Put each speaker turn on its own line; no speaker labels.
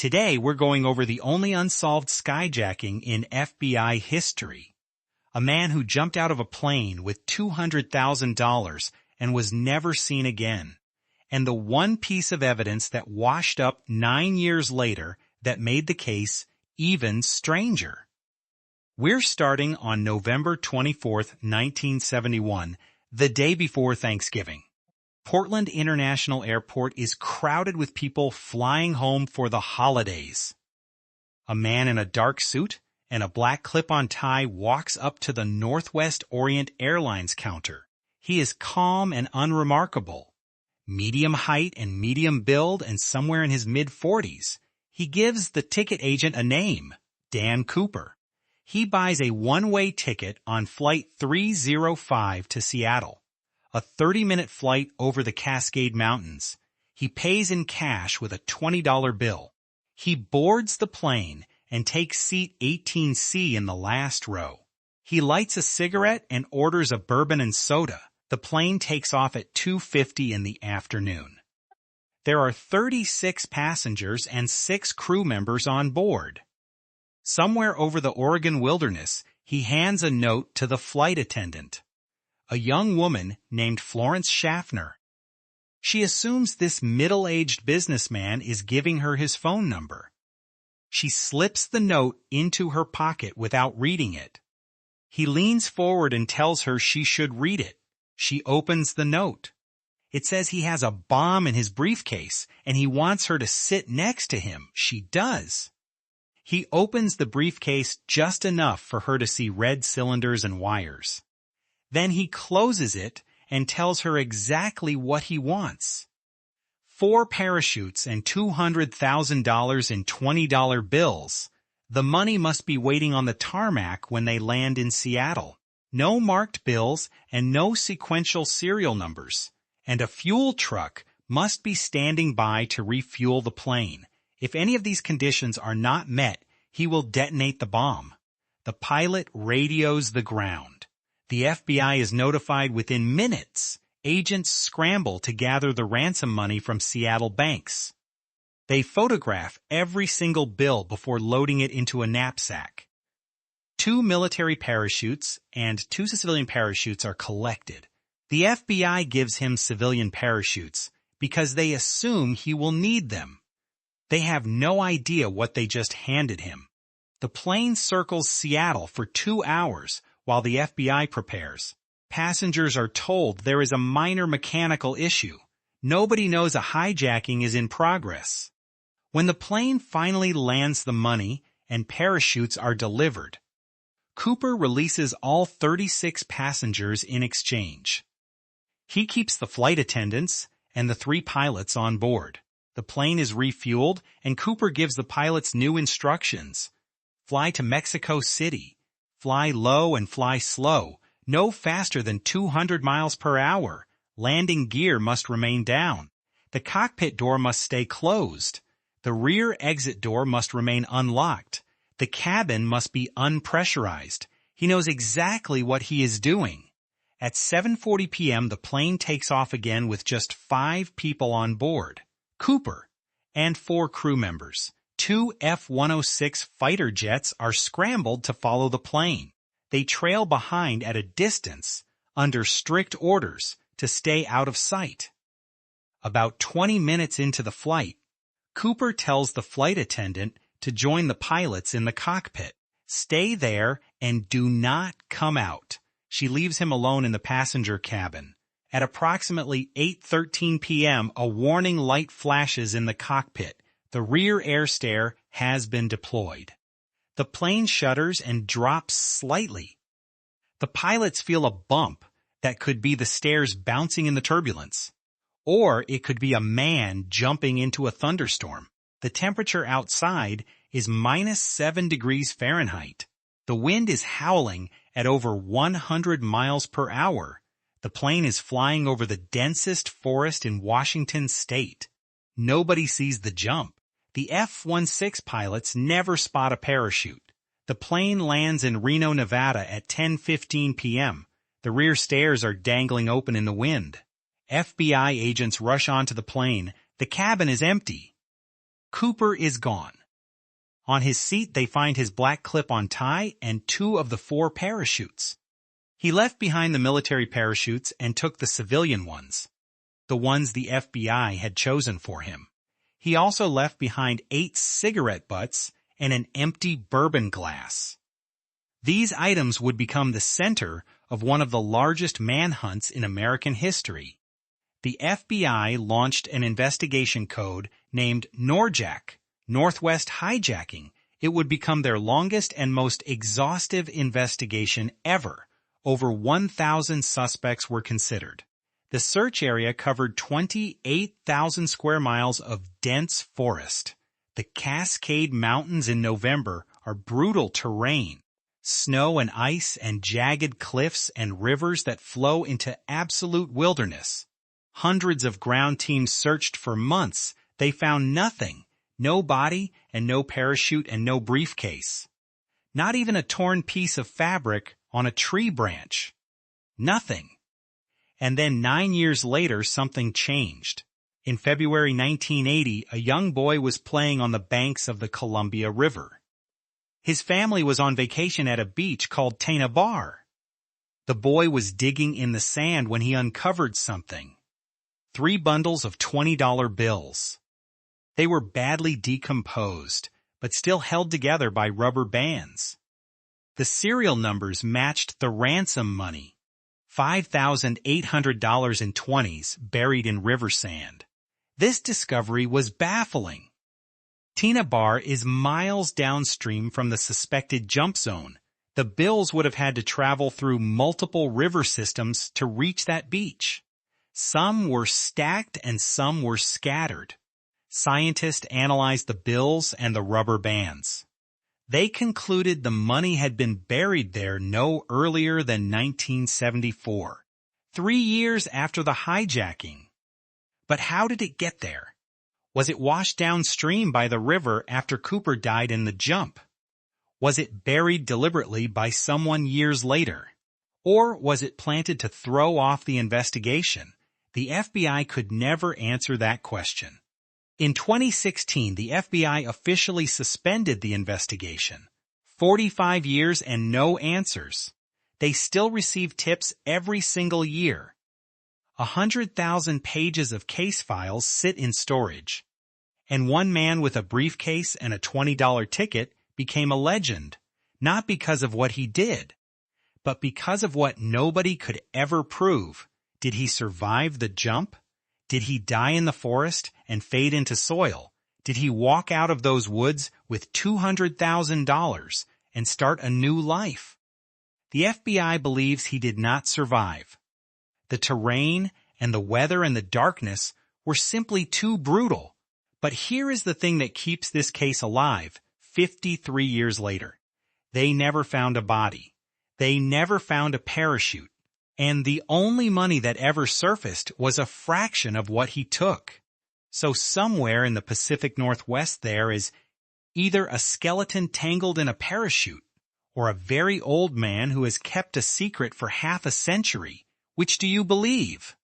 Today we're going over the only unsolved skyjacking in FBI history. A man who jumped out of a plane with $200,000 and was never seen again. And the one piece of evidence that washed up 9 years later that made the case even stranger. We're starting on November 24th, 1971, the day before Thanksgiving. Portland International Airport is crowded with people flying home for the holidays. A man in a dark suit and a black clip-on tie walks up to the Northwest Orient Airlines counter. He is calm and unremarkable. Medium height and medium build and somewhere in his mid-40s. He gives the ticket agent a name, Dan Cooper. He buys a one-way ticket on Flight 305 to Seattle, a 30-minute flight over the Cascade Mountains. He pays in cash with a $20 bill. He boards the plane and takes seat 18C in the last row. He lights a cigarette and orders a bourbon and soda. The plane takes off at 2:50 in the afternoon. There are 36 passengers and 6 crew members on board. Somewhere over the Oregon wilderness, he hands a note to the flight attendant, a young woman named Florence Schaffner. She assumes this middle-aged businessman is giving her his phone number. She slips the note into her pocket without reading it. He leans forward and tells her she should read it. She opens the note. It says he has a bomb in his briefcase and he wants her to sit next to him. She does. He opens the briefcase just enough for her to see red cylinders and wires. Then he closes it and tells her exactly what he wants. 4 parachutes and $200,000 in $20 bills. The money must be waiting on the tarmac when they land in Seattle. No marked bills and no sequential serial numbers. And a fuel truck must be standing by to refuel the plane. If any of these conditions are not met, he will detonate the bomb. The pilot radios the ground. The FBI is notified within minutes. Agents scramble to gather the ransom money from Seattle banks. They photograph every single bill before loading it into a knapsack. 2 military parachutes and 2 civilian parachutes are collected. The FBI gives him civilian parachutes because they assume he will need them. They have no idea what they just handed him. The plane circles Seattle for 2 hours while the FBI prepares. Passengers are told there is a minor mechanical issue. Nobody knows a hijacking is in progress. When the plane finally lands the money and parachutes are delivered, Cooper releases all 36 passengers in exchange. He keeps the flight attendants and the 3 pilots on board. The plane is refueled, and Cooper gives the pilots new instructions. Fly to Mexico City. Fly low and fly slow, no faster than 200 miles per hour. Landing gear must remain down. The cockpit door must stay closed. The rear exit door must remain unlocked. The cabin must be unpressurized. He knows exactly what he is doing. At 7:40 p.m., the plane takes off again with just 5 people on board. Cooper and 4 crew members. 2 F-106 fighter jets are scrambled to follow the plane. They trail behind at a distance, under strict orders, to stay out of sight. About 20 minutes into the flight, Cooper tells the flight attendant to join the pilots in the cockpit. Stay there and do not come out. She leaves him alone in the passenger cabin. At approximately 8:13 p.m., a warning light flashes in the cockpit. The rear air stair has been deployed. The plane shudders and drops slightly. The pilots feel a bump that could be the stairs bouncing in the turbulence. Or it could be a man jumping into a thunderstorm. The temperature outside is -7 degrees Fahrenheit. The wind is howling at over 100 miles per hour. The plane is flying over the densest forest in Washington state. Nobody sees the jump. The F-16 pilots never spot a parachute. The plane lands in Reno, Nevada at 10:15 p.m. The rear stairs are dangling open in the wind. FBI agents rush onto the plane. The cabin is empty. Cooper is gone. On his seat, they find his black clip-on tie and 2 of the 4 parachutes. He left behind the military parachutes and took the civilian ones, the ones the FBI had chosen for him. He also left behind 8 cigarette butts and an empty bourbon glass. These items would become the center of one of the largest manhunts in American history. The FBI launched an investigation code named NORJAC, Northwest Hijacking. It would become their longest and most exhaustive investigation ever. Over 1,000 suspects were considered. The search area covered 28,000 square miles of dense forest. The Cascade Mountains in November are brutal terrain. Snow and ice and jagged cliffs and rivers that flow into absolute wilderness. Hundreds of ground teams searched for months. They found nothing. No body and no parachute and no briefcase. Not even a torn piece of fabric on a tree branch. Nothing. And then 9 years later, something changed. In February 1980, a young boy was playing on the banks of the Columbia River. His family was on vacation at a beach called Tana Bar. The boy was digging in the sand when he uncovered something. 3 bundles of $20 bills. They were badly decomposed, but still held together by rubber bands. The serial numbers matched the ransom money. $5,800 in 20s buried in river sand. This discovery was baffling. Tana Bar is miles downstream from the suspected jump zone. The bills would have had to travel through multiple river systems to reach that beach. Some were stacked and some were scattered. Scientists analyzed the bills and the rubber bands. They concluded the money had been buried there no earlier than 1974, 3 years after the hijacking. But how did it get there? Was it washed downstream by the river after Cooper died in the jump? Was it buried deliberately by someone years later? Or was it planted to throw off the investigation? The FBI could never answer that question. In 2016, the FBI officially suspended the investigation. 45 years and no answers. They still receive tips every single year. 100,000 pages of case files sit in storage. And one man with a briefcase and a $20 ticket became a legend, not because of what he did, but because of what nobody could ever prove. Did he survive the jump? Did he die in the forest and fade into soil? Did he walk out of those woods with $200,000 and start a new life? The FBI believes he did not survive. The terrain and the weather and the darkness were simply too brutal. But here is the thing that keeps this case alive 53 years later. They never found a body. They never found a parachute. And the only money that ever surfaced was a fraction of what he took. So somewhere in the Pacific Northwest there is either a skeleton tangled in a parachute or a very old man who has kept a secret for half a century. Which do you believe?